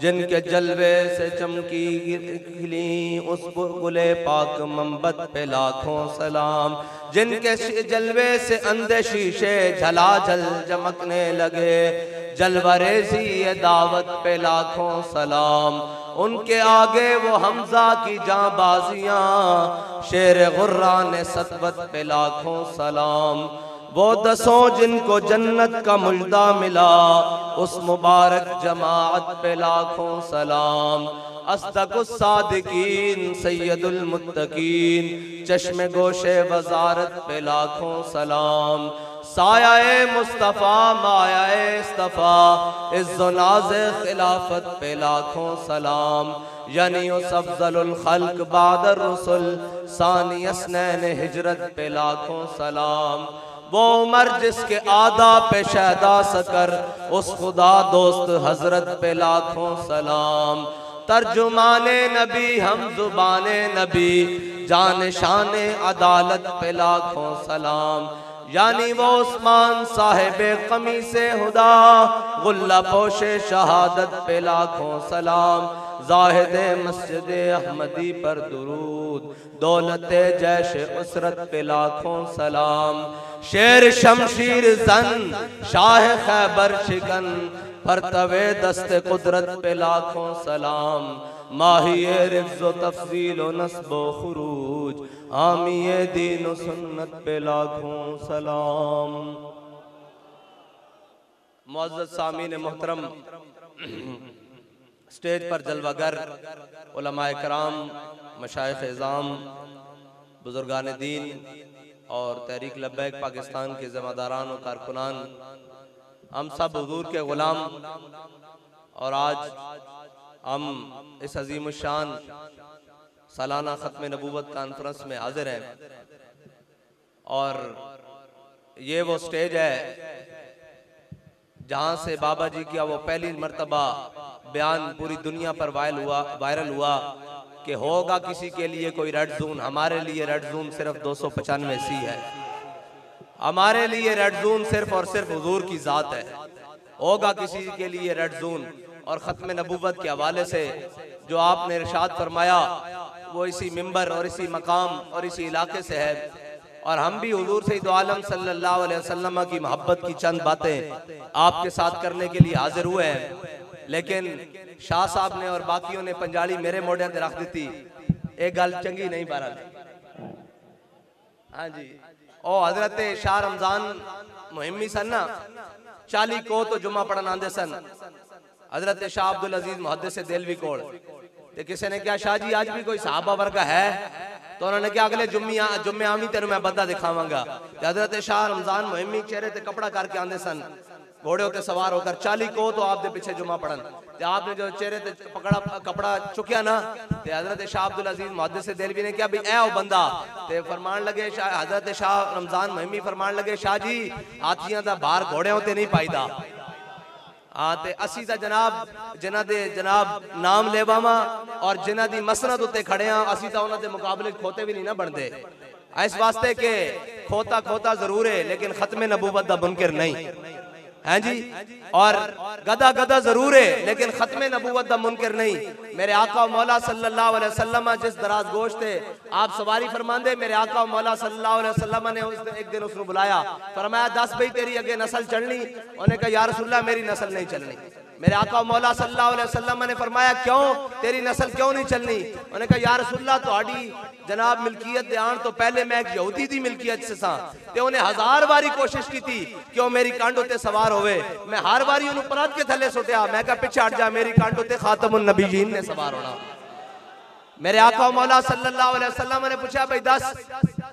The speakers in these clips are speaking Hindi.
जिनके जलवे से चमकी खिली उस गुले पाक मंबत पे लाखों सलाम। जिनके जलवे से अंधे शीशे झलाझल चमकने लगे, जलवरेज़ी ये दावत पे लाखों सलाम। उनके आगे वो हमजा की जांबाजियां, शेर गुर्रा ने सतवत पे लाखों सलाम। वो दसों जिनको जन्नत का मुजदा मिला, उस मुबारक जमाअत पे लाखों सलाम। अस्दकुस सादिकीन सैयदुल मुत्तकीन, चश्मे गोशे वजारत पे लाखों सलाम। साया मुस्तफ़ा माया इस्तफ़ा, इज़्ज़ो नाज़े खिलाफत पे लाखों सलाम। यानी उस अफ़ज़लुल खल्क़ बादर रसूल, सानी अस्नैन हिजरत पे लाखों सलाम। वो उमर जिसके आदा पे शहदा सकर, उस खुदा दोस्त हजरत पे लाखों सलाम। तर्जुमाने नबी हम जुबाने नबी, जान शाने अदालत पे लाखों सलाम। यानी वो उस्मान साहिबे कमीसे हुदा, गुल्ला पोशे शहादत पे लाखों सलाम। जाहिदे मस्जिद अहमदी पर दुरूद, दौलते जैश उसरत पे लाखों सलाम। शेर शमशीर जन शाह खैबर शिकन, फरतवे दस्ते कुदरत पे लाखों सलाम। माहिए रिफ्ज़ो तफज़ील व नस्बो खुरूज, आमिए दीन व सुन्नत पे लाखों सलाम। मुअज़्ज़ज़ सामीन मोहतरम, स्टेज पर जलवागर उलमाए कराम, मशाइख़ इज़ाम, बुजुर्गान दीन और तहरीक लब्बैक पाकिस्तान के ज़िम्मेदारान और कारकुनान, हम सब हुजूर के ग़ुलाम। और आज हम इस अजीम शान सालाना ख़त्म नबूवत कॉन्फ्रेंस में हाजिर हैं। और ये वो स्टेज है जहाँ से बाबा जी का वो पहली मर्तबा बयान पूरी दुनिया पर वायरल हुआ कि होगा किसी के लिए कोई रेड जोन। हमारे लिए रेड जोन सिर्फ 295 सी है। हमारे लिए रेड जोन सिर्फ और सिर्फ हुजूर की ज़ात है। होगा किसी के लिए रेड जोन। और ख़त्म नबूवत के हवाले से जो आपने इरशाद फरमाया वो इसी मिंबर और इसी मकाम और इसी इलाके से है। और हम भी हुजूर सैयद आलम सल्लल्लाहु अलैहि वसल्लम की मोहब्बत की चंद बातें आपके साथ करने के लिए हाजिर हुए हैं। लेकिन शाह साहब ने और बाकियों ने पंजाली मेरे मोढ़े ते रख दी। एक गल चंगी नहीं बहरहाल। हाँ जी, ओ हजरत शाह रमजान मुहिम्मी सन ना, 40 को तो जुम्मा पढ़न आंदे सन। हजरत शाह अब्दुल अजीज मुहद्दिस देलवी कोल ते किसी ने कहा शाह जी आज भी कोई सहाबा वर्गा है? तो उन्होंने कहा अगले जुम्मे आमी तेन मैं बंदा दिखावांगा। हजरत शाह रमजान मुहिम्मी चेहरे ते कपड़ा करके आंदे सन, घोड़े होते सवार होकर 40 को तो आप दे पीछे जुम्मा पढ़न। ते आपने जो चेहरे ते कपड़ा चुकिया ना, ते हजरत शाह अब्दुल अजीज मुहद्दिस देलवी ने कहा भी ए ओ बंदा, ते फरमान लगे हजरत शाह रमजान मुहिम्मी फरमान लगे शाह जी हाथियां दा भार घोड़े होते नहीं पाईदा। हाँ ते असी ता जनाब जिन्हां दे जनाब नाम लेवावा और जिन्हां दी मसनद उत्ते खड़े हाँ, असी ता उन्हां दे मुकाबले खोते भी नहीं ना बनते। इस वास्ते के खोता खोता जरूर है लेकिन खत्म नबूवत दा मुनकिर नहीं है जी। और गदा गदा जरूर है लेकिन खत्म नबूवत दा मुनकिर नहीं। मेरे आका मौला सल्लल्लाहु अलैहि वसल्लम जिस दराज गोश थे आप सवारी फरमांदे, मेरे आका मौला सल्लल्लाहु अलैहि वसल्लम ने एक दिन उसको बुलाया, फरमाया 10 भाई तेरी अगे नस्ल चलनी? उन्होंने कहा या रसूलल्लाह मेरी नस्ल नहीं चलनी। मेरे आका मौला सल्लल्लाहु अलैहि वसल्लम ने फरमाया क्यों, तेरी नस्ल क्यों नहीं चलनी? उन्होंने कहा या रसूलल्लाह तुहाडी जनाब मिल्कियत दे आन तो पहले मैं एक यहूदी दी मिल्कियत से सा, ते उन्हें 1000 बारी कोशिश की थी कि मेरी कांड उत्ते सवार होवे। मैं हर बारी उन्हें परत के थले सुटिया, मैं कहा पिछे हट जा, मेरी कांड उत्ते खातमुन नबीयीन ने सवार होना। मेरे आका मौला सल्लल्लाहु अलैहि वसल्लम ने पूछा भाई 10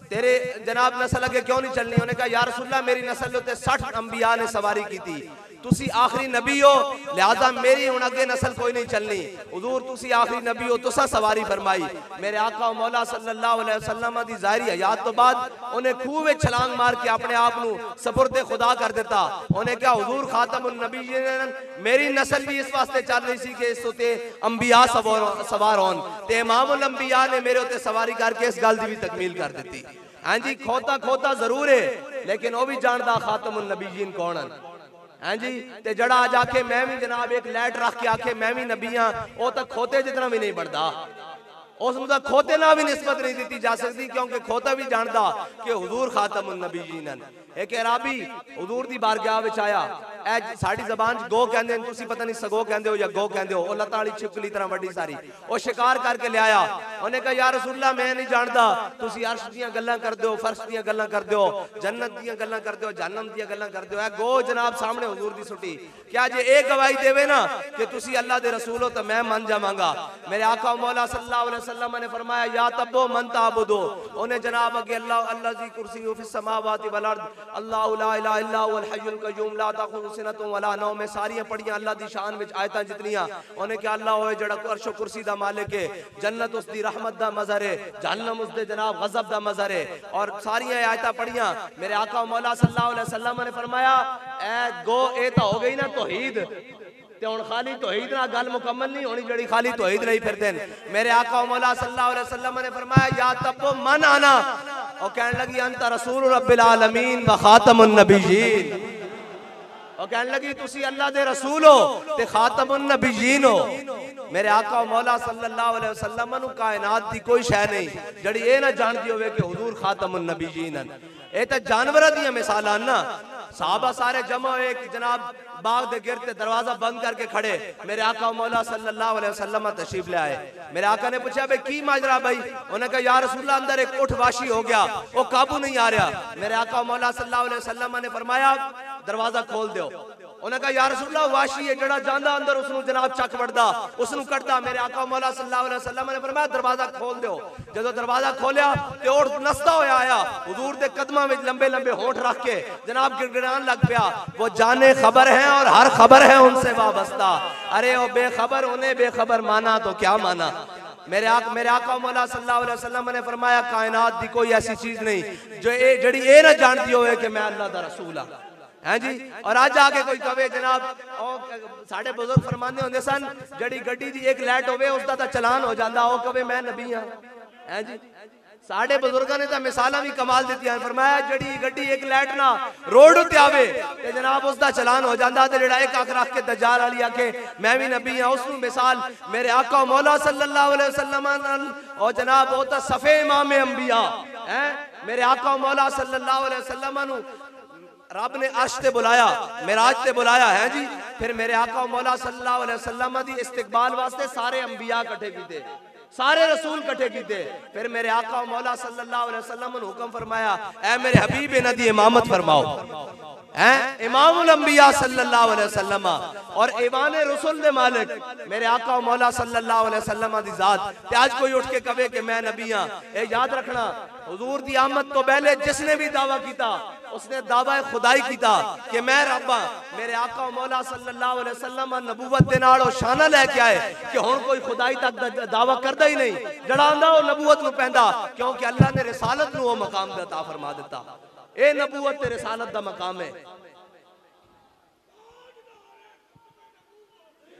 तेरे जनाब नस्ल अगे क्यों नहीं चलनी? उन्होंने कहा या रसूलल्लाह मेरी नस्ल उत्ते 60 अंबिया ने सवारी की थी, तुसी आखिरी नबी हो लिहाजा मेरी हुण अगे नस्ल कोई नहीं चलनी। हुजूर तुसी आखिरी नबी हो, तुसा सवारी फरमाई। मेरे आका मौला सल्लल्लाहु अलैहि वसल्लम दी ज़ाहिरी हयात तो बाद उन्हें खूह में छलांग मार के अपने आप नू सपुर्दे खुदा कर देता। उन्हें कहा हुजूर खातमुन नबीयीन मेरी नस्ल भी इस वास्ते चल रही सी कि इस उत्ते अंबिया सवार होन, ते इमामुल अंबिया ने मेरे उत्ते सवारी करके इस गल दी भी तकमील कर दी। हाँ जी, खोता खोता जरूर है लेकिन वह भी जानता खातमुन नबीयीन कौन है। हैं जी। ते जड़ा आज आखे मैं भी जनाब एक लाइट रख के आखे मैं भी नबी हाँ, वो तो खोते जितना भी नहीं बढ़ता, उसमें तो खोते ना भी निस्बत नहीं दी जा सकती, क्योंकि खोता भी जानता कि हुजूर खातमुन नबीयीन। एक अराबी हुजूर दी बारगाह विच आया, ए साडी ज़बान च गो कहंदे ने, तुसी पता नहीं सगो कहंदे हो या गो कहंदे हो, ओ लत्तां वाली छिपकली तरह वड्डी सारी, ओ शिकार करके ले आया। उन्हें कहा या रसूलल्लाह मैं नहीं जानता, तुसी अर्श दियां गल्लां करदे हो, फर्श दियां गल्लां करदे हो, जन्नत दियां गल्लां करदे हो, जहन्नम दियां गल्लां करदे हो। गो जनाब सामने हुजूर दी सुटी, क्या जे एक गवाही देवे ना कि तुसी अल्लाह दे रसूल हो तो मैं मान जावांगा। मेरे आका मौला सल्लल्लाहु अलैहि वसल्लम ने फरमाया या तब्बो मन ताबुदो, उन्हें जनाब अगे अल्लाह अल्लाह जी कुर्सी फिस समावाति वल अर्द, अल्लाहु ला इलाहा इल्ला हुवल हय्युल कय्यूम ला ताखुज़ु सिनतुन वला नौम, में सारियां पढ़ियां अल्लाह दी शान विच आयतां जितनियां, उन्हें क्या अल्लाह होए जड़ा अर्श कुर्सी दा मालिक है, जन्नत उसदी रहमत दा मज़र है, जहन्नम उसदे जनाब गज़ब दा मज़र है, और सारियां आयतां पढ़ियां। मेरे आका मौला सल्लल्लाहु अलैहि वसल्लम ने फरमाया ए गो ए तो हो गई ना तौहीद, ते हुण खाली तौहीद ना गल मुकम्मल नहीं होनी जड़ी खाली तौहीद नहीं फिरदे। मेरे आका मौला सल्लल्लाहु अलैहि वसल्लम ने फरमाया या तब्बो मन आना, और कहने लगी अंता रसूल रब्बिल आलमीन व खातमुन नबिय्यीन, और कहने लगी तुसी अल्लाह दे रसूल हो ते खातमुन नबिय्यीन हो। मेरे आका मौला सल्लल्लाहु अलैहि वसल्लम नु कायनात दी कोई शय नहीं जड़ी ए ना जानदी होवे कि हुजूर खातमुन नबिय्यीन। ए ते जानवरां दी मिसालां ना, साहबा सारे जमा हुए कि जनाब बाग दे गिरते दरवाजा बंद करके खड़े, मेरे आका मौला सल्लल्लाहु अलैहि वसल्लम तशरीफ ले आए। मेरे आका ने पूछा भाई की माजरा भाई, उन्होंने कहा या रसूलल्लाह अंदर एक ऊँट वाशी हो गया, वो काबू नहीं आ रहा। मेरे आका मौला सल्लल्लाहु अलैहि वसल्लम ने फरमाया दरवाजा खोल दो। उन्होंने कहा या रसूलल्लाह वाशी है जड़ा जांदा अंदर उसनु जनाब चक वड़दा उसनु कटदा। मेरे आका मौला सल्लल्लाहु अलैहि वसल्लम ने फरमाया दरवाजा खोल दो। जदों दरवाजा खोलिया ते ऊँट नसदा होया आया, हुजूर दे कदमां विच लंबे लंबे होंठ रख के जनाब गिड़गिड़ान लग पिया। वो जाने खबर है और हर खबर है उनसे वाबस्ता, अरे वो बेखबर उन्हें बेखबर माना तो क्या माना। मेरे आका मौला सल्लल्लाहु अलैहि वसल्लम ने फरमाया कायनात दी कोई ऐसी चीज नहीं जो जड़ी ए ना जानती होवे कि मैं अल्लाह दा रसूल हां, हैं जी। और आज आके कोई कहे जनाब साढ़े बुजुर्ग फरमाने होंदे सन जड़ी गड्डी दी एक लाइट होवे उसदा तां चलान हो जांदा, ओ कहे मैं नबी हां, हैं जी। साढ़े बुजुर्गों ने तो मिसालां भी कमाल दी, फरमाया जड़ी गड्डी एक लाइट ना रोड उत्ते आवे ते जनाब उसदा चलान हो जांदा, ते जेड़ा एक अख रख के दज्जाल वाली आखे मैं भी नबी हां उसनु मिसाल मेरे आका मौला सल्लल्लाहु अलैहि वसल्लम और जनाब वो तो सफे इमाम अंबिया हैं। मेरे आका मौला सल्लल्लाहु अलैहि वसल्लम नु रब ने अर्श ते बुलाया, मेराज ते बुलाया है जी। फिर मेरे आका मौला सल्लल्लाहु अलैहि वसल्लम दी इस्तकबाल वास्ते सारे अंबिया इकट्ठे कीते, सारे रसूल इकट्ठे कीते। फिर मेरे आका मौला सल्लल्लाहु अलैहि वसल्लम ने हुक्म फरमाया ऐ मेरे हबीब इन्हां दी इमामत फरमाओ, हैं इमामुल अंबिया सल्लल्लाहु अलैहि वसल्लम और ईवान रसूल दे मालिक मेरे आका मौला सल्लल्लाहु अलैहि वसल्लम दी जात। ते आज कोई उठ के कहे कि मैं नबी हां, ए याद रखना हुजूर दी आमद तो पहले जिसने भी दावा कीता उसने दावा खुदाई कीता कि मैं रब हां। मेरे आका मौला सल्लल्लाहु अलैहि वसल्लम नबूवत दे नाल ओ शाना लेके आए कि हुण कोई खुदाई तक दावा करदा ही नहीं, जड़ा आंदा ओ नबूवत नु पैंदा, क्योंकि अल्लाह ने रिसालत नु ओ मकाम अता फरमा दिता। ए नबूवत ते रिसालत दा मकाम है।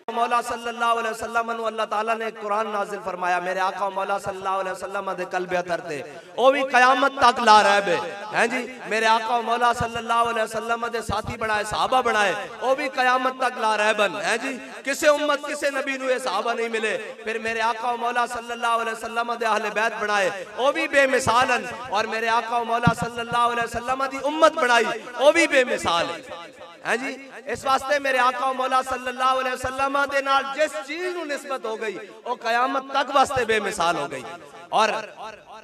मौला सल्लल्लाहु अलैहि वसल्लम नु अल्लाह ताला ने कुरान नाजिल फरमाया, मेरे आका मौला सल्लल्लाहु अलैहि वसल्लम दे कल्बे अतर ते ओ भी कयामत तक ला रहबे, हैं जी। मेरे आका मौला सल्लल्लाहु अलैहि वसल्लम दे साथी बनाए, सहाबा बनाए, ओ भी कयामत तक ला रहबन, हैं जी। किसे उम्मत किसे नबी नु ये सहाबा नहीं मिले। फिर मेरे आका मौला सल्लल्लाहु अलैहि वसल्लम दे अहले बैत बनाए, ओ भी बेमिसालन, और मेरे आका मौला सल्लल्लाहु अलैहि वसल्लम दी उम्मत बनाई, ओ भी बेमिसाल है जी। इस वास्ते मेरे आका मौला सल्लल्लाहु अलैहि वसल्लम दे नाल जिस चीज नु निस्बत हो गई वो कयामत तक वास्ते बेमिसाल हो गई। और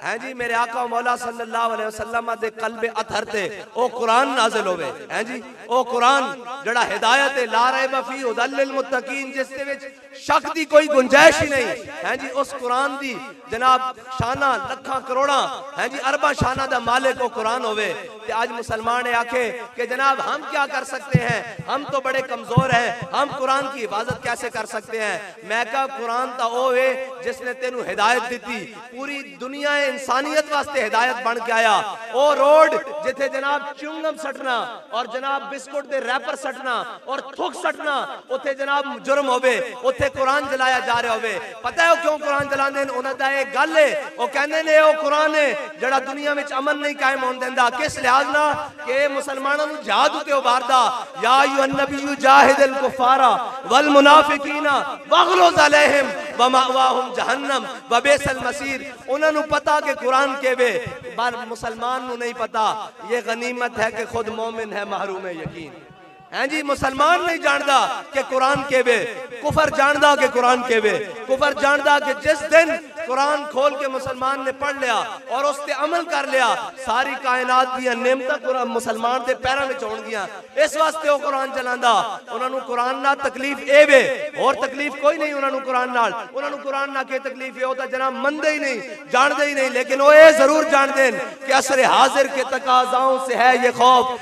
हैं जी मेरे आका मौला सल्लल्लाहु अलैहि वसल्लम दे कल्बे अथर ते ओ कुरान नाज़िल होवे, हैं जी। ओ कुरान जड़ा हिदायत है ला रैब फी हुदल लिल मुत्तकीन, जिस दे विच शक दी कोई गुंजाइश ही नहीं, हैं जी। उस कुरान दी जनाब शाना लखां करोड़ां, हैं जी, अरबा शाना दा मालिक ओ कुरान होवे। ते आज मुसलमान आखे कि जनाब हम क्या कर सकते हैं, हम तो बड़े कमजोर हैं, हम कुरान की हिफाजत कैसे कर सकते हैं। मैं कहा कुरान ता ओ है जिसने तेनू हिदायत दी, पूरी दुनिया इंसानियत वास्ते हिदायत बन के आया। ओ रोड जिथे जनाब च्युंगम सटना और जनाब बिस्कुट दे रैपर सटना और थुक सटना उथे जनाब जुर्म होवे, उथे कुरान जलाया जा रहा होवे। पता है क्यों कुरान जलांदे? उन्हां दा एक गल है, वो कहंदे ने ओ कुरान है जड़ा दुनिया विच अमन नहीं कायम होण देंदा। किस लिहाज ना कि मुसलमानां नूं जिहाद उते उभारदा। या अय्युहन नबिय्यु जाहिदिल कुफारा वल मुनाफिकीना वगलुज़ अलैहिम व मअवाहुम जहन्नम व बिसल मसीर। उन्हां नूं पता कि कुरान केवे, पर मुसलमान नूं नहीं पता। ये गनीमत है कि खुद मोमिन है महरूम यकीन। हैं जी, मुसलमान नहीं जानता कि कुरान केवे, कुफर जानता कि कुरान केवे। कुफर जानता कि जिस दिन कुरान खोल के मुसलमान ने पढ़ लिया और उस पे अमल कर लिया, सारी कायनात दी नेमतां मुसलमान के पैरों में होणगियां। इस वास्ते वो कुरान चलांदा। उन्होंने कुरान नाल तकलीफ ए वे, और तकलीफ कोई नहीं उन्होंने कुरान नाल। उन्होंने कुरान ना के तकलीफ है, वो तो जनाब मनदे ही नहीं, जानते ही नहीं। लेकिन वो ये जरूर जानते हैं कि असर हाजिर के तकाजाओं से है ये खौफ,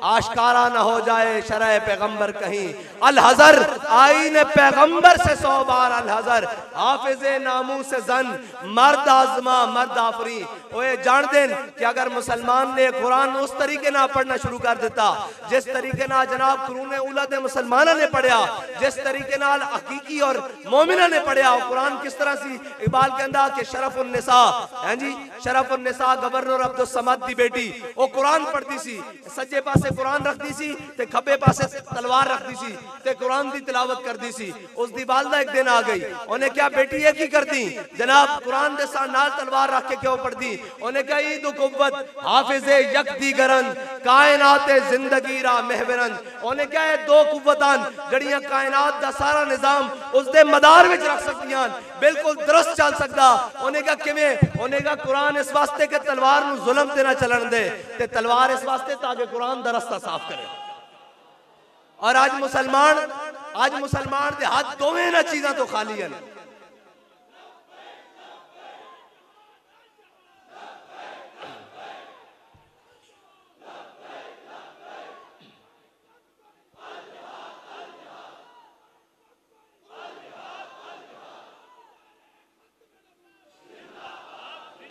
आशकारा न हो जाए शरह पैगंबर कहीं। अल हजर आईने पैगंबर से 100 बार अल हजर, हाफिजे नामू से जन मर्द आजमा मर्द आफरी। वो ये जान दें कि अगर मुसलमान ने कुरान उस तरीके ना पढ़ना शुरू कर देता जिस तरीके ना जनाब कुरान उलद मुसलमाना ने पढ़िया, जिस तरीके नाल हकीकी और मोमिना ने पढ़िया। कुरान किस तरह सी इकबाल कहंदा कि शरफुन निसा, हैं जी, शरफुन निसा गवर्नर अब्दुल समद दी बेटी, वो कुरान पढ़ती सी, सज्जे पासे कुरान रखती सी ते खब्बे पासे तलवार रखती सी ते कुरान दी तिलावत करती सी। उस दी वालदा एक दिन आ गई, उन्हें क्या बेटी ये की करती जनाब कुरान दे साथ नाल तलवार रख के क्यों पढ़ती? उन्हें क्या ईद कुव्वत हाफिजे यकदी गरन कायनाते जिंदगी रा महबरन। उन्हें क्या है दो कुव्वतान जड़ियां कायनात दा सारा निजाम उस दे मदार विच रख सकदियां, बिल्कुल दुरुस्त चल सकदा। उन्हें क्या किवें? उन्हें क्या कुरान इस वास्ते के तलवार नूं जुल्म ते ना चलन दे, ते तलवार इस वास्ते ताकि कुरान दा रस्ता साफ करे। और आज मुसलमान दे हाथ दोवें ना चीज़ां तो खाली हैं।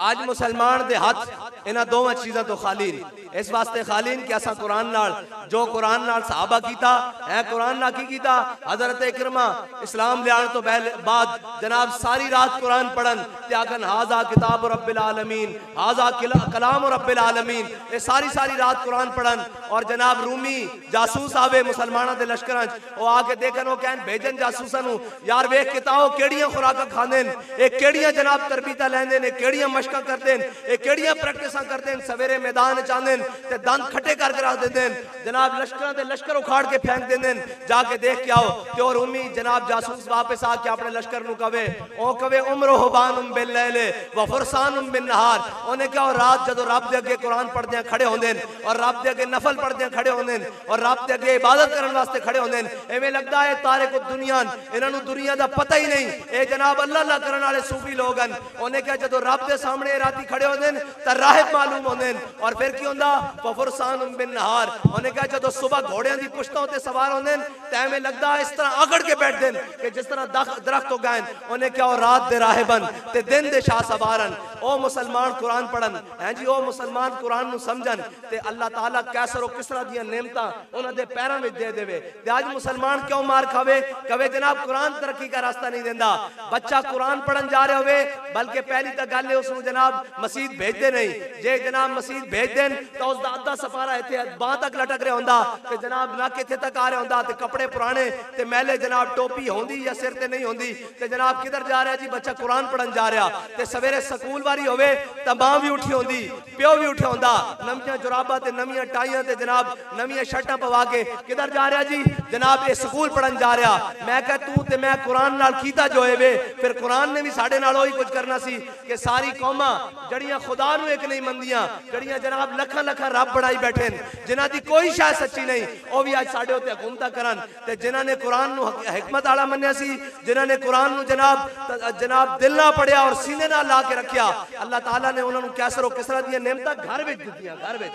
आज मुसलमान दे हाथ इन्हां दोवां चीज़ां तो खाली नहीं। इस वास्ते खाली नहीं कि असा कुरान नाल जो कुरान नाल सहाबा कीता है, कुरान ना की कीता। हजरत इकरमा इस्लाम लियाण तो बाद जनाब सारी रात कुरान पढ़न ते आखन हाजा किताब रब्बिल आलमीन, हाजा कलाम रब्बिल आलमीन। ये सारी रात कुरान पढ़न। और जनाब रूमी जासूस आवे मुसलमाना दे लश्करां च, वो आके देखन, वो कहन भेजन जासूसां नूं यार वेख के ताओ केड़ियां खुराकां खांदे न, ये केड़ियां जनाब तरबीतां लैंदे ने, केड़ियां मशकां करदे न, ये केड़ियां प्रैक्टिसां करदे न। सवेरे मैदान च आंदे न ते दंद खट्टे करके रख देंदे न, जनाब लश्करां दे लश्कर उखाड़ के फेंक देंदे न, जाके देख के आओ। ते और रूमी जनाब जासूस वापस आके अपने लश्कर नूं कवे, ओ कवे उम्र हुबानुम बिल लैले व फुरसानुम बिन नहार। उन्हें क्या रात जदों रब दे अगे कुरान पढ़दे खड़े होंदे न और रब दे अगे नफल पढ़दे खड़े होंदे न और रब दे अगे इबादत करन वास्ते खड़े होंदे न, एवें लगदा है तारिक दुनिया, इन्हां नूं दुनिया दा पता ही नहीं। ए जनाब अल्लाह अल्लाह करन वाले सूफी लोग हन। उन्हें क्या जदों रब दे सामने राती खड़े होंदे न तां राहिब मालूम होंदे न। और फिर की होंदा व फुरसानुम बिन नहार। उन्हें क्या जदों सुबह घोड़ियां दी पुश्तां ते सवार होंदे न ते एवें लगदा इस तरह अगड़ के बैठदे न कि जिस तरह दरख्त हो गए। उन्हें क्या रात दे राहिबन ते दिन दे शाह सवारन। ओ मुसलमान कुरान पढ़न, हैं जी, ओ मुसलमान कुरान नूं समझन ते अल्लाह ताला कैसर और किसरा दियां नेमतां उन्हां दे पैरां विच दे देवे। ते आज मुसलमान क्यों मार खावे? कवे जनाब कुरान तरक्की का रास्ता नहीं देंदा। बच्चा कुरान पढ़न जा रहे होवे, बल्कि पहली तो गल है उसनूं जनाब मसीद भेजदे नहीं। जे जनाब मसीद भेज देन तो उसदा अद्धा सफारा इत्थे बांह तक लटक रहा हुंदा ते जनाब नक इत्थे तक आ रहा हुंदा ते कपड़े पुराने ते मैले, जनाब टोपी होंदी या सिर ते नहीं होंदी। ते जनाब किधर जा रहा जी? बच्चा कुरान पढ़न जा रहा। ते सवेरे स्कूल वारी होवे तां मां भी उठी होंदी, प्यो भी उठिया हुंदा, नवियां जुराबां ते नवियां टाइयां ते जनाब नवियां शर्टां पवा के किधर जा रहा जी? जनाब ये स्कूल पढ़न जा रहा। मैं कह तू ते मैं कुरान नाल कीता जो है वे, फिर कुरान ने भी साडे नाल ओही कुछ करना सी कि सारी कौमां जड़ियां खुदा नूं एक नहीं मनदियां, जड़ियां जनाब लखां लखां रब बनाई बैठे जिन्हां दी कोई शायद सच्ची नहीं, वो भी आज साडे उत्ते हुकूमतां करन। ते जिन्हां ने कुरान नूं हिकमत वाला मन्निया सी, जिन्हां ने कुरान नूं जनाब दिल नाल पढ़िया और सीने नाल ला के रखिया, अल्लाह ताला ने उन्हां नूं कैसर और किसरा दियां नेमतां घर विच दित्तियां, घर विच।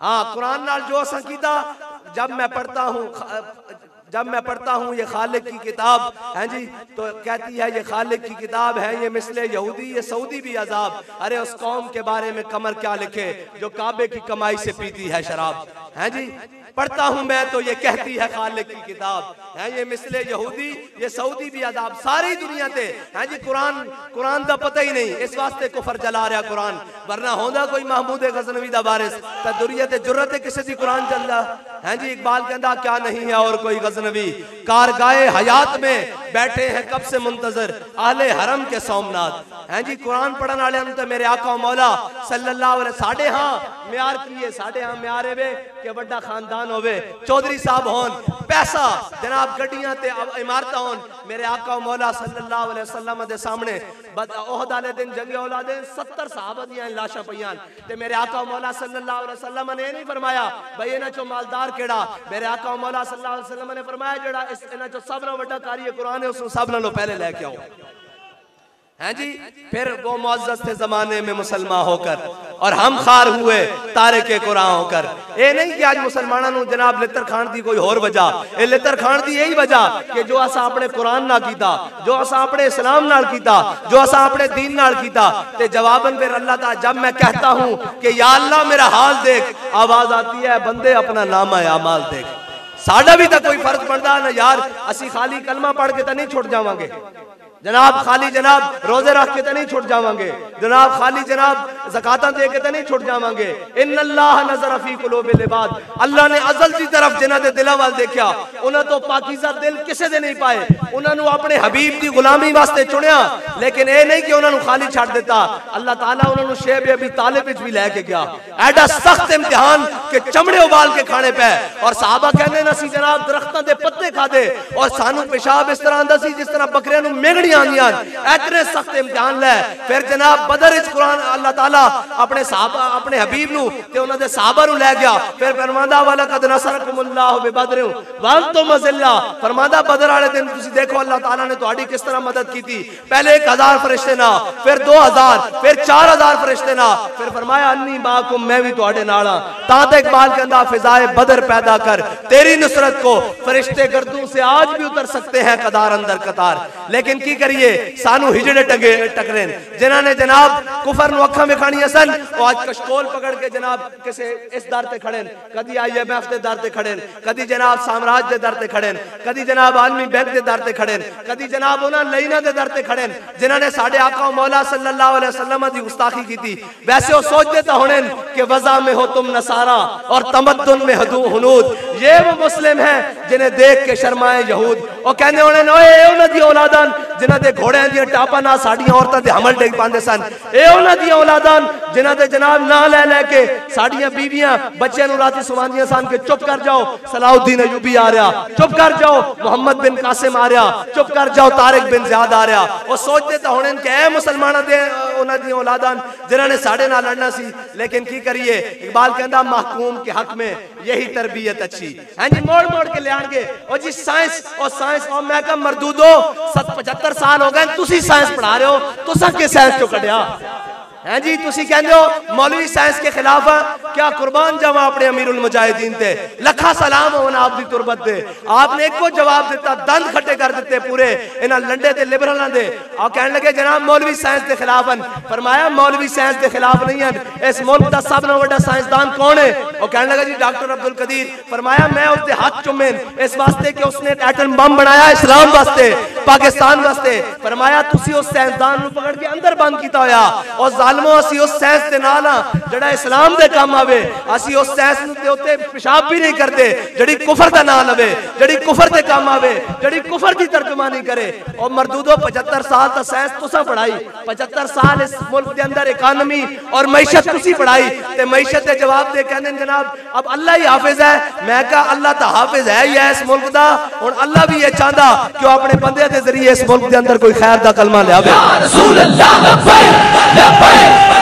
हाँ, कुरान नाल जो असां कीता, जब मैं पढ़ता हूँ जब मैं पढ़ता हूँ ये खालिक की किताब है जी, तो कहती है ये खालिक की किताब है, ये मिसले यहूदी, ये सऊदी भी अजाब। अरे उस कौम के बारे में कमर क्या लिखे जो काबे की कमाई से पीती है शराब, है जी। पढ़ता हूं मैं तो ये कहती है खालिक की किताब है, ये मिसले यहूदी, ये सऊदी भी अजाब। सारी दुनिया ते है जी कुरान दा पता ही नहीं, इस वास्ते कुफर जला रहा कुरान। वरना होंदा कोई महमूद गजनवी दा वारिस ता दुरियत जुर्रत किसी दी कुरान चलदा है जी। इकबाल कहता क्या नहीं है और कोई गजनवी, कारगाए हयात में बैठे हैं कब से मुंतजर आले हरम के सोमनाथ, है जी। कुरान पढ़न वाले तो मेरे आका मौला सल्लल्लाहु अलैहि साढ़े हाँ म्यार किए, साढ़े हाँ म्यारे वे के बड़ा खानदान होवे, चौधरी साहब होन, पैसा जनाब गड्डियां ते इमारत होन, मेरे आका मौला सल्लल्लाहु अलैहि वसल्लम दे सामने ओहद वाले दिन जंगे औलादे 70 सहाबा दियां लाशां पईयां ते मेरे आका मौला सल्लल्लाहु अलैहि वसल्लम ने नहीं फरमाया भाई इन्हां चो मालदार केड़ा। मेरे आका मौला सल्लल्लाहु अलैहि वसल्लम ने फरमाया जेड़ा इन्हां चो सब नालों वड्डा कारी कुरान है उसनु सब नालों पहले लेके आओ, हैं जी। फिर वो मुअज़्ज़ज़ थे जमाने में मुसलमान होकर और हम खार हुए तारे के कुरान होकर। ये नहीं कि आज मुसलमानों नु जनाब लितर खान दी कोई और वजह, ये लितर खान दी यही वजह कि जो असा अपने कुरान ना कीता, जो असा अपने इस्लाम नाल कीता, जो असा अपने दीन नाल कीता। ते जवाबन फिर अल्लाह ता जब मैं कहता हूं कि या अल्लाह मेरा हाल देख, आवाज आती है बंदे अपना नामा अमाल देख। साडा भी तो कोई फर्ज बनता ना यार, असी खाली कलमा पढ़ के तो नहीं छुट जावांगे जनाब, खाली जनाब रोजे रख के तो नहीं छुट जावांगे जनाब, खाली जनाब ज़कातां दे के तो नहीं छुट जावांगे। इन्नल्लाह नज़र फी कुलूबिल इबाद, अल्लाह ने अज़ल की तरफ जिन्हां दे दिलां वाल देखा, उन्हां तो पाकीज़ा दिल किसे दे नहीं पाए, उन्हां नु अपने हबीब दी गुलामी वास्ते चुनिया। लेकिन ये नहीं कि उन्हां नु खाली छड़ दिता, अल्लाह ताला उन्हां नु शेब अबी तालिब विच भी लेके गया। एडा सख्त इम्तिहान के चमड़े उबाल के खाने पे, और सहाबा कहंदे न सी जनाब दरख्तां दे पत्ते खादे और सानू पेशाब इस तरह आंदा सी जिस तरह बकरियां नु मेंगड़ी आंदियां। इतने सख्त इम्तिहान ले फिर जनाब बदर इच कुरान अल्लाह ताला अपने सहाबा अपने हबीब नु ते उन्हां दे सहाबा नु ले गया। फिर फरमांदा वाला कद नसरकुमुल्लाहु बिबदर व अंतुम अज़िल्ला, फरमांदा बदर वाले दिन तुसी देखो अल्लाह ताला ने तुहाडी किस तरह मदद की थी। पहले 1000 फरिश्ते ना, फिर 2000, फिर 4000 फरिश्ते ना, फिर फरमाया अन्नी माकुम, मैं भी तुहाडे नाल हां। तां ते इकबाल कहंदा फिजाए बदर पैदा कर, तेरी नुसरत को फरिश्ते गर्दों से आज भी उतर सकते हैं कतार अंदर कतार। लेकिन की करिए सानू हिजड़े टकरे जिन्हां ने जनाब कुफर नु अखां विखाणियां सन, वो आज कशकोल पकड़ के जनाब किसे इस दर ते खड़े, कदी IMF दे दर ते खड़े, कदी जनाब साम्राज्य दे दर ते खड़े, कदी जनाब आलमी बैंक दे दर ते खड़े, कदी जनाब उन्हां लईना दे दर ते खड़े जिन्हां ने साडे आका मौला सल्लल्लाहु अलैहि वसल्लम दी गुस्ताखी की थी। वैसे वो सोचते तो होने कि वज़ा में हो तुम नसारा और तमद्दुन में हुनूद, ये वो मुस्लिम है जिन्हें देख के शर्माए यहूद। और कहने होने ओए उन्हां दी औलादान जिन्हां दे घोड़े दी टापा ना साडियां औरतां दे हमल टेक पांदे सन, ए उन्हां दी औलादान जिन्हां दे जनाब ना ले लेके साडियां बीवियां बच्चों नु राती सुवांदियां सन कि चुप कर जाओ सलाउद्दीन अयूबी आ रहा, चुप कर जाओ मोहम्मद बिन कासिम आ रहा, चुप कर जाओ तारिक बिन ज़ियाद आ रहा। और सोचते तो होने कि ए मुसलमानां दे उन्हां दी औलादान जिन्हां ने साडे नाल लड़ना सी। लेकिन की करिए, इकबाल कहंदा महकूम के हक में यही तरबियत अच्छी। हां जी, मोड़ मोड़ के ले आणगे और जी साइंस और मैं कहा मरदूदो 75 साल हो गए तुसी साइंस पढ़ा रहे हो, तुसा के साइंस चो कढ़िया हैं जी। तुसी कहंदे हो मौलवी साइंस के खिलाफ है, क्या कुर्बान जावा अपने अमीरुल मुजाहिदीन ते, लखा सलाम होना आपकी तुरबत दे। आपने एक को जवाब दिता, दंद खट्टे कर दिते पूरे इन्हां लंडे ते लिबरलां दे। और कहने लगे जनाब मौलवी साइंस के खिलाफ हैं। फरमाया मौलवी साइंस के खिलाफ नहीं है, इस मुल्क का सब नालों वड्डा साइंसदान कौन है? और कहने लगा जी डॉक्टर अब्दुल कदीर। फरमाया मैं उसके हाथ चुमे इस वास्ते कि उसने एटम बम बनाया इस्लाम वास्ते, पाकिस्तान वास्ते। फरमाया तुसी उस साइंसदान नु पकड़ के अंदर बंद कीता होया और जालिमो असी उस साइंस दे नाल जड़ा इस्लाम दे काम आवे, असी उस साइंस नु ते उत्ते पेशाब भी नहीं करते जड़ी कुफर दा नाम लवे, जड़ी कुफर दे काम आवे, जड़ी कुफर दी तर्जुमानी करे। और मरदूदो 75 साल ता साइंस तुसा पढ़ाई, 75 साल इस मुल्क दे अंदर इकानमी और मईशत तुसी पढ़ाई ते मईशत दे जवाब दे कहंदे जनाब अब अल्लाह ही हाफिज है। मैं कहा अल्लाह ता हाफिज है ही है इस मुल्क दा, हुण अल्लाह भी ये चाहंदा कि वो अपने बंदे दे जरिए इस मुल्क दे अंदर कोई खैर दा कलमा ले आवे। या रसूल अल्लाह लब्बैक लब्बैक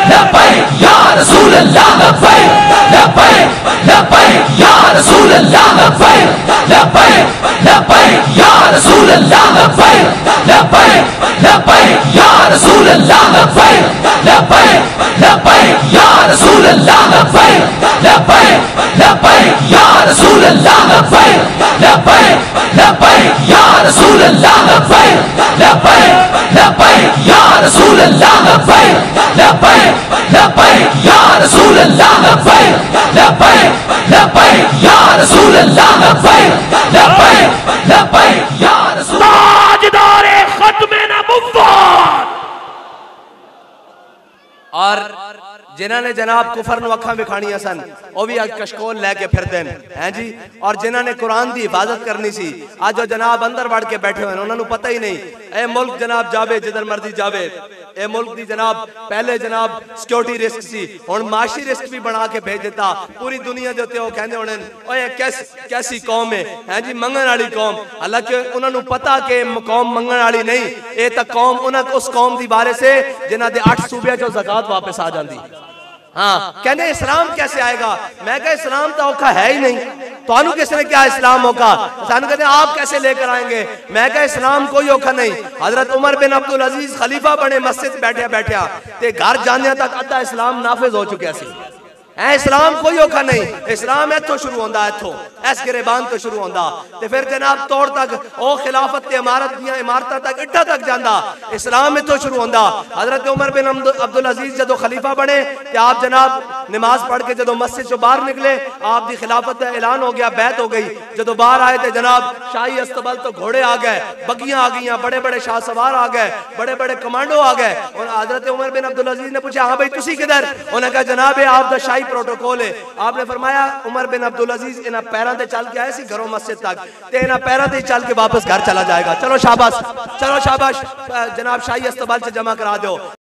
लब्बैक या रसूल अल्लाह लब्बैक लब्बैक लब्बैक या रसूल अल्लाह लब्बैक लब्बैक लब्बैक या रसूल अल्लाह लब्बैक लब्बैक लब्बैक या रसूल अल्लाह लब्बैक लब्बैक लब्बैक या रसूल अल्लाह लब्बैक लब्बैक लब्बैक या रसूल अल्लाह लब्बैक लब्बैक लब्बैक या रसूल अल्लाह लब्बैक लब्बैक लब्बैक या रसूल अल्लाह लब्बैक लब्बैक लब्बैक या रसूल अल्लाह लब्बैक लब्बैक लब्बैक या रसूल अल्लाह लब्बैक लब्बैक लब्बैक या रसूल ताजदारे खत्मे नबुव्वत। और जिन्होंने जनाब कुफर नु अखा विखाणियां सन वो भी अज कशकोल लैके फिरदे हैं जी। और जिन्होंने कुरान की हिफाजत करनी सी अज जो जनाब अंदर वड़ के बैठे हुए उन्होंने पता ही नहीं। ए मुल्क जनाब जावे जिधर मर्जी जावे, ए मुल्क की जनाब पहले जनाब सिक्योरिटी रिस्क सी, हुण माशी रिस्क भी बना के भेज दिता। पूरी दुनिया के उत्ते कहंदे होणे ओए कैसी कौम है जी, मंगण वाली कौम। हालांकि उन्होंने पता कि कौम मंगण वाली नहीं, ये तो कौम उस कौम की बारे से जिन्हां दे 8 सूबे चो ज़कात वापस आ जाती। हाँ कहने इस्लाम कैसे आएगा? मैं कहा इस्लाम तो औखा है ही नहीं, तो किसने क्या इस्लाम औखा? सानू कहते आप कैसे लेकर आएंगे? मैं कहा इस्लाम कोई औखा नहीं। हजरत उमर बिन अब्दुल अजीज खलीफा बने, मस्जिद बैठे बैठा ते घर जाने तक अद्धा इस्लाम नाफिज हो चुका सी। इस्लाम कोई औखा नहीं, इस्लाम इथों शुरू होंदा, इथों इस गिरेबान तो शुरू होंदा ते फिर जनाब तौर तक ओ खिलाफत की इमारत दियां इमारतां तक इट्ठा तक जांदा। इस्लाम इथों शुरू होंदा। हजरत उमर बिन अब्दुल अजीज जदों खलीफा बने ते आप जनाब नमाज पढ़ के जदों मस्जिद से बाहर निकले आप दी खिलाफत का ऐलान हो गया, बैत हो गई। जदों बाहर आए थे जनाब शाही अस्तबल तो घोड़े आ गए, बगियां आ गई, बड़े बड़े शाह सवार आ गए, बड़े बड़े कमांडो आ गए। और हजरत उमर बिन अब्दुल अजीज ने पूछा हाँ भाई तुसी किधर? उन्होंने कहा जनाब आप दा शाही प्रोटोकॉल है। आपने फरमाया उमर बिन अब्दुल अजीज इन्हां पैरों से चल के आए सी घरों मस्जिद तक, ते इन्हां पैरों से चल के वापस घर चला जाएगा। चलो शाबाश, चलो शाबाश, जनाब शाही अस्तबल से जमा करा दो।